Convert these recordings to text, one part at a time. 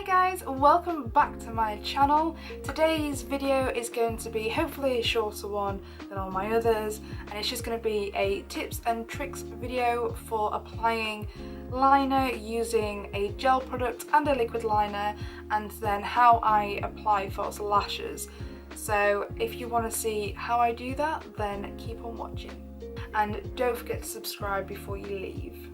Hi guys, welcome back to my channel. Today's video is going to be hopefully a shorter one than all my others, and it's just going to be a tips and tricks video for applying liner using a gel product and a liquid liner, and then how I apply false lashes. So if you want to see how I do that, then keep on watching. And don't forget to subscribe before you leave.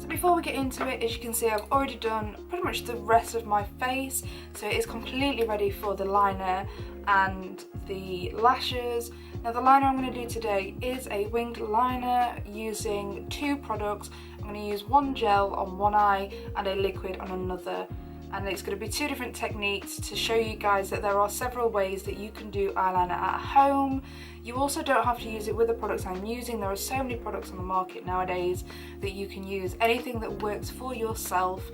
So before we get into it, as you can see, I've already done pretty much the rest of my face, so it is completely ready for the liner and the lashes. Now the liner I'm going to do today is a winged liner using two products. I'm going to use one gel on one eye and a liquid on another, and it's going to be two different techniques to show you guys that there are several ways that you can do eyeliner at home. You also don't have to use it with the products I'm using. There are so many products on the market nowadays that you can use anything that works for yourself,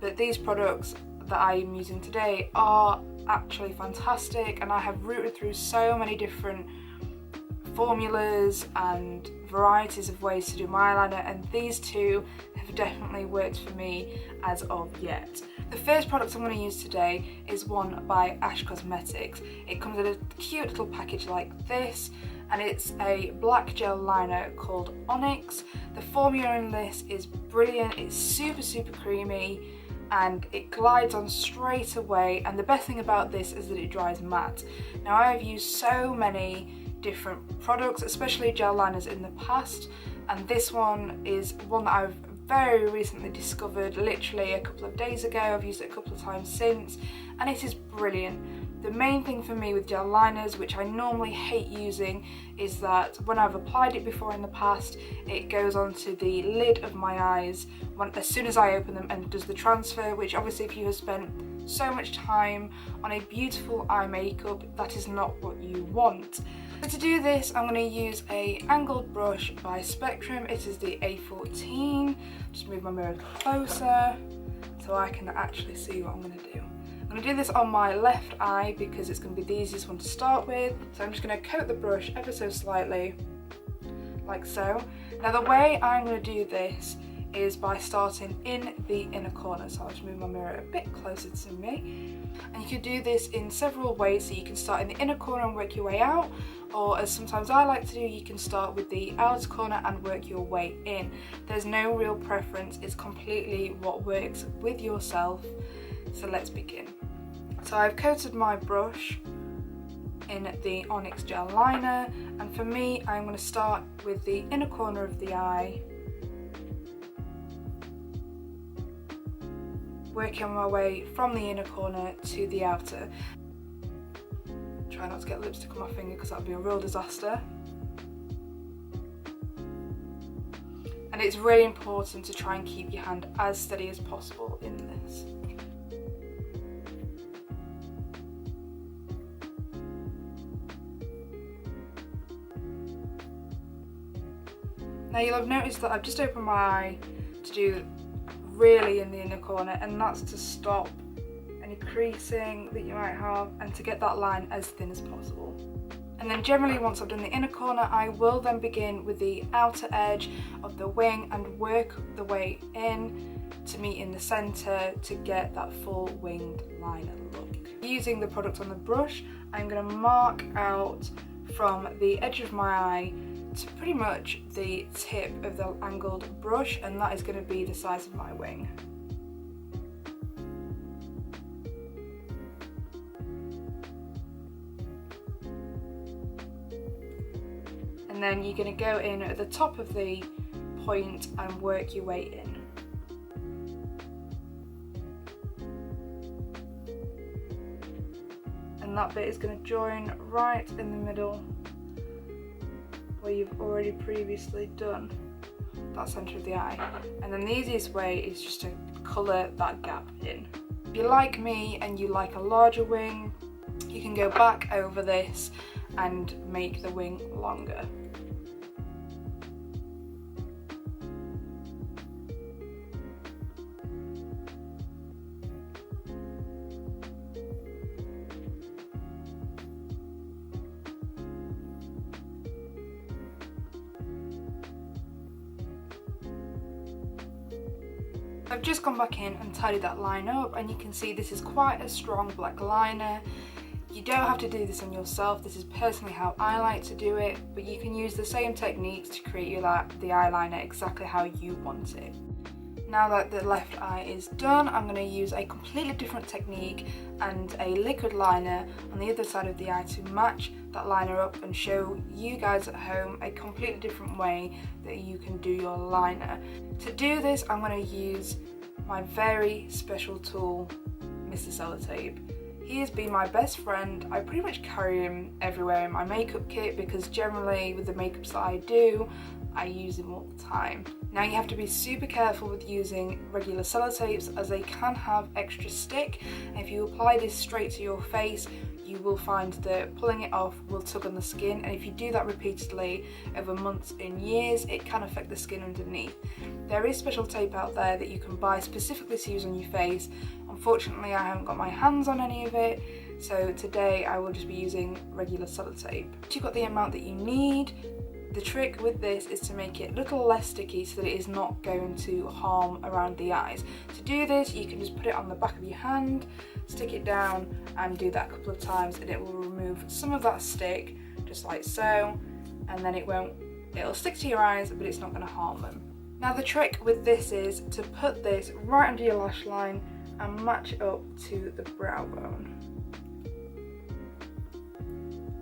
but these products that I am using today are actually fantastic, and I have rooted through so many different formulas and varieties of ways to do my eyeliner, and these two have definitely worked for me as of yet. The first product I'm going to use today is one by Ash Cosmetics. It comes in a cute little package like this, and it's a black gel liner called Onyx. The formula in this is brilliant. It's super creamy and it glides on straight away, and the best thing about this is that it dries matte. Now I have used so many different products, especially gel liners, in the past, and this one is one that I've very recently discovered, literally a couple of days ago. I've used it a couple of times since, and it is brilliant. The main thing for me with gel liners, which I normally hate using, is that when I've applied it before in the past, it goes onto the lid of my eyes as soon as I open them and does the transfer, which obviously if you have spent so much time on a beautiful eye makeup, that is not what you want. So to do this, I'm going to use a angled brush by Spectrum. It is the A14. Just move my mirror closer so I can actually see what I'm going to do. I'm going to do this on my left eye because it's going to be the easiest one to start with. So I'm just going to coat the brush ever so slightly, like so. Now the way I'm going to do this is by starting in the inner corner. So I'll just move my mirror a bit closer to me. And you can do this in several ways. So you can start in the inner corner and work your way out, or as sometimes I like to do, you can start with the outer corner and work your way in. There's no real preference, it's completely what works with yourself. So let's begin. So I've coated my brush in the Onyx gel liner, and for me I'm going to start with the inner corner of the eye, working my way from the inner corner to the outer. Try not to get lipstick on my finger because that would be a real disaster. And it's really important to try and keep your hand as steady as possible in this. Now you'll have noticed that I've just opened my eye to do really in the inner corner, and that's to stop any creasing that you might have and to get that line as thin as possible. And then generally once I've done the inner corner, I will then begin with the outer edge of the wing and work the way in to meet in the centre to get that full winged liner look. Using the product on the brush, I'm going to mark out from the edge of my eye to pretty much the tip of the angled brush, and that is going to be the size of my wing. And then you're going to go in at the top of the point and work your way in. And that bit is going to join right in the middle where you've already previously done that centre of the eye. And then the easiest way is just to colour that gap in. If you're like me and you like a larger wing, you can go back over this and make the wing longer. I've just gone back in and tidied that line up, and you can see this is quite a strong black liner. You don't have to do this on yourself, this is personally how I like to do it, but you can use the same techniques to create the eyeliner exactly how you want it. Now that the left eye is done, I'm going to use a completely different technique and a liquid liner on the other side of the eye to match that liner up and show you guys at home a completely different way that you can do your liner. To do this, I'm going to use my very special tool, Mr. Sellotape. He has been my best friend. I pretty much carry him everywhere in my makeup kit because generally with the makeups that I do, I use him all the time. Now you have to be super careful with using regular sellotapes as they can have extra stick, and if you apply this straight to your face you will find that pulling it off will tug on the skin, and if you do that repeatedly over months and years it can affect the skin underneath. There is special tape out there that you can buy specifically to use on your face. Unfortunately I haven't got my hands on any of it, so today I will just be using regular sellotape. Once you've got the amount that you need, the trick with this is to make it a little less sticky so that it is not going to harm around the eyes. To do this you can just put it on the back of your hand, stick it down and do that a couple of times, and it will remove some of that stick just like so, and then it'll stick to your eyes but it's not going to harm them. Now the trick with this is to put this right under your lash line and match it up to the brow bone.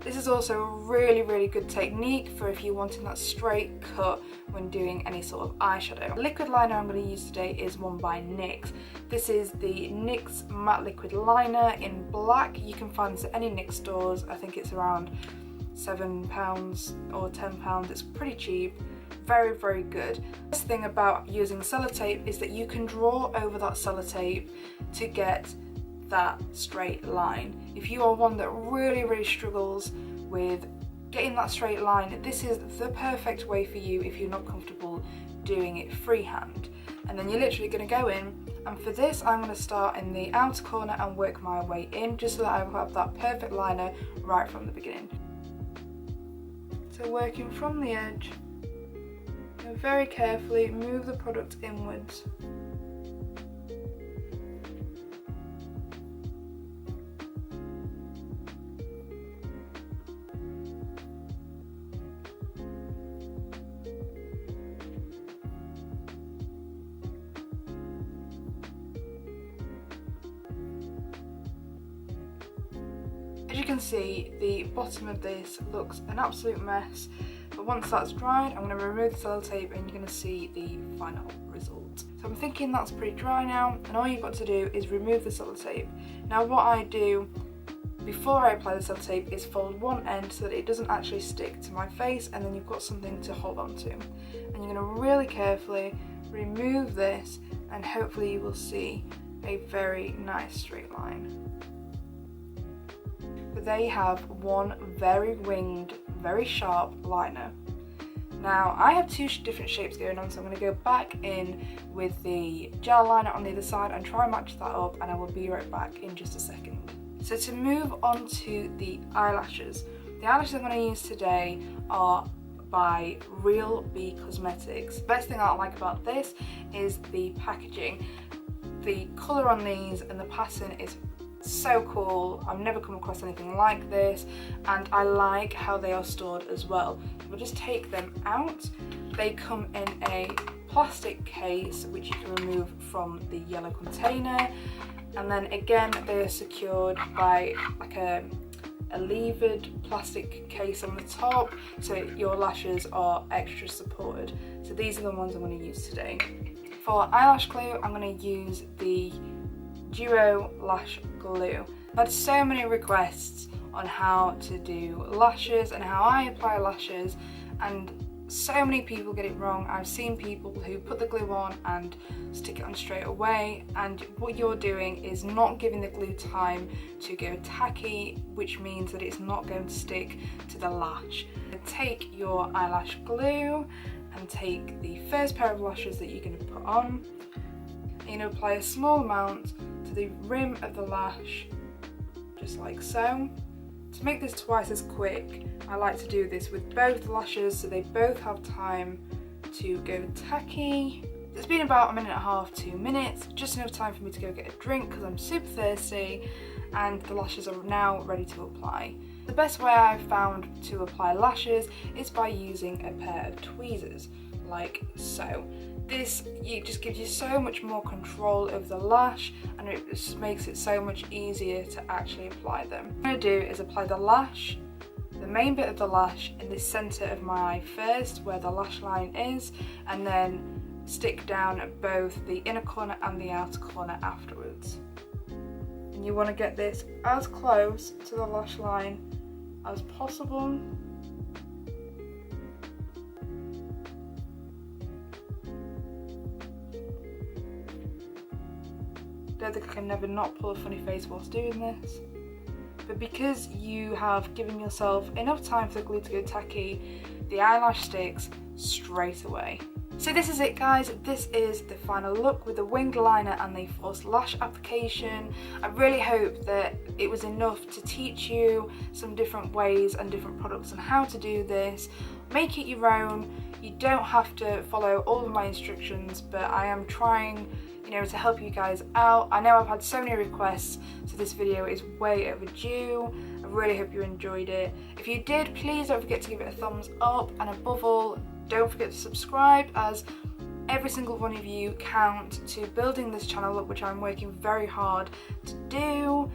This is also a really good technique for if you're wanting that straight cut when doing any sort of eyeshadow. The liquid liner I'm going to use today is one by NYX. This is the NYX matte liquid liner in black. You can find this at any NYX stores. I think it's around £7 or £10. It's pretty cheap. Very good. The best thing about using sellotape is that you can draw over that sellotape to get that straight line. If you are one that really struggles with getting that straight line, this is the perfect way for you if you're not comfortable doing it freehand. And then you're literally going to go in, and for this I'm going to start in the outer corner and work my way in just so that I will have that perfect liner right from the beginning. So working from the edge, and very carefully move the product inwards. As you can see, the bottom of this looks an absolute mess, but once that's dried I'm going to remove the sellotape and you're going to see the final result. So I'm thinking that's pretty dry now, and all you've got to do is remove the sellotape. Now what I do before I apply the sellotape is fold one end so that it doesn't actually stick to my face, and then you've got something to hold on to. And you're going to really carefully remove this and hopefully you will see a very nice straight line. But there you have one very winged, very sharp liner. Now I have two different shapes going on, so I'm going to go back in with the gel liner on the other side and try and match that up, and I will be right back in just a second. So to move on to the eyelashes. The eyelashes I'm going to use today are by Real B Cosmetics. The best thing I like about this is the packaging. The colour on these and the pattern is so cool. I've never come across anything like this, and I like how they are stored as well. We'll just take them out. They come in a plastic case which you can remove from the yellow container, and then again they are secured by like a levered plastic case on the top, so your lashes are extra supported. So these are the ones I'm going to use today. For eyelash glue I'm going to use the Duo Lash Glue. I've had so many requests on how to do lashes and how I apply lashes, and so many people get it wrong. I've seen people who put the glue on and stick it on straight away, and what you're doing is not giving the glue time to go tacky, which means that it's not going to stick to the lash. Take your eyelash glue and take the first pair of lashes that you're going to put on. You're going to apply a small amount to the rim of the lash, just like so. To make this twice as quick, I like to do this with both lashes so they both have time to go tacky. It's been about 1.5 to 2 minutes, just enough time for me to go get a drink because I'm super thirsty, and the lashes are now ready to apply. The best way I've found to apply lashes is by using a pair of tweezers, like so. This just gives you so much more control over the lash, and it just makes it so much easier to actually apply them. What I'm going to do is apply the lash, the main bit of the lash, in the centre of my eye first, where the lash line is, and then stick down at both the inner corner and the outer corner afterwards. And you want to get this as close to the lash line as possible. I don't think I can never not pull a funny face whilst doing this. But because you have given yourself enough time for the glue to go tacky, the eyelash sticks straight away. So this is it, guys. This is the final look with the winged liner and the false lash application. I really hope that it was enough to teach you some different ways and different products on how to do this. Make it your own. You don't have to follow all of my instructions, but I am trying, to help you guys out. I know I've had so many requests, so this video is way overdue. I really hope you enjoyed it. If you did, please don't forget to give it a thumbs up, and above all, don't forget to subscribe, as every single one of you count to building this channel up, which I'm working very hard to do.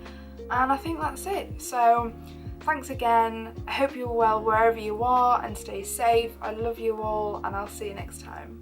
And I think that's it. So thanks again. I hope you're well wherever you are, and stay safe. I love you all, and I'll see you next time.